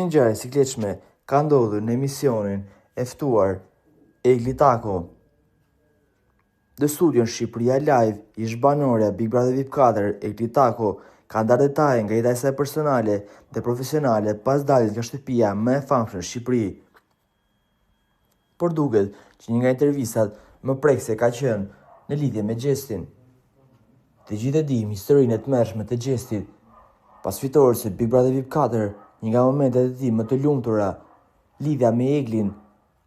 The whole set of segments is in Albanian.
një ngjarje e sikletshme ka ndodhur në emisionin e ftuar Egli Tako. Në studion Shqipëria Live, ish banorja Big Brother VIP 4, Egli Tako, ka ndarë detaje nga jeta e saj personale dhe profesionale pas daljes nga shtëpia më e famshme në Shqipëri. Por duket që një nga intervistat më prekse ka qenë në lidhje me Gjestin. Të gjithë e dim historinë e tmerrshme të Gjestit, pas fitorit së Big Brother VIP 4, një nga momentet e tij më të lumtura, lidhja me Eglin,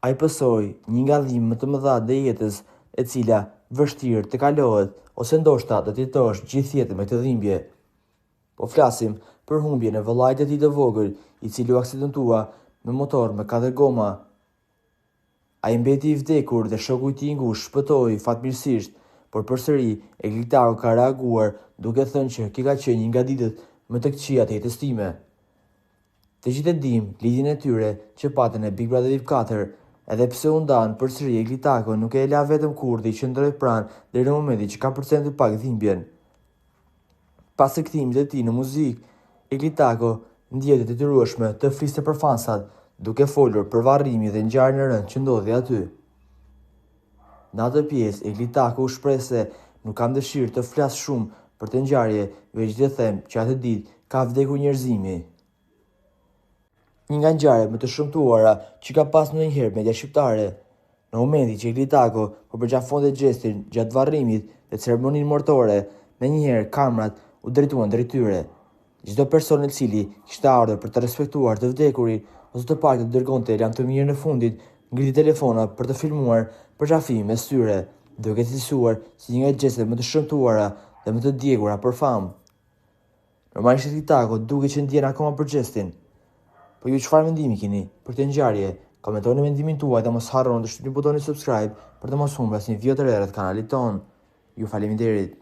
ai pësoi një nga dhimbjet më të mëdha të jetës, e cila vështirë të kalohet ose ndoshta do të jetosh gjithë jetën me këtë dhimbje. Po flasim për humbjen e vëllait të tij të vogël, i cili u aksidentua me motor me 4 goma. Ai mbeti i vdekur dhe shoku i tij i ngushtë shpëtoi fatmirësisht, por përsëri Egli Tako ka reaguar duke thënë që kjo ka qenë një nga ditët më të këqija të jetës time. Të gjithë e dim lidhjen e tyre që patën në Big Brother VIP 4, edhe pse u ndan përsëri Egli Tako nuk e la vetëm kurrë dhe i qëndroi pranë deri në momentin që ka përcentuar pak dhimbjen. Pas rikthimit të tij në muzikë, Egli Tako ndihet e detyrueshme të fliste për fansat, duke folur për varrimin dhe ngjarjen e rëndë që ndodhi aty. Në atë pjesë, Egli Tako u shpreh se nuk kam dëshirë të flas shumë për të ngjarje, veç të them që atë ditë ka vdekur njerëzimi. Një nga ngjarjet më të shëmtuara që ka pasur ndonjëherë media shqiptare. Në momentin që Egli Tako po përgjafonte Gjestin gjatë varrimit dhe ceremoninë martore, menjëherë kamerat u drejtuan drejt tyre. Çdo person i cili kishte ardhur për të respektuar të vdekurin ose të paktën të dërgonte lamtëmirën e fundit, ngriti telefona për të filmuar përqafimin mes tyre, duke cilësuar si një nga gjestet më të shëmtuara dhe më të djegura për famë. Normalisht Egli Tako duket që ndjen akoma për Gjestin. Po ju çfarë mendimi keni për këtë ngjarje? Komentoni mendimin tuaj dhe mos harroni të shtypni butonin subscribe për të mos humbur asnjë video të re të kanalit ton. Ju faleminderit.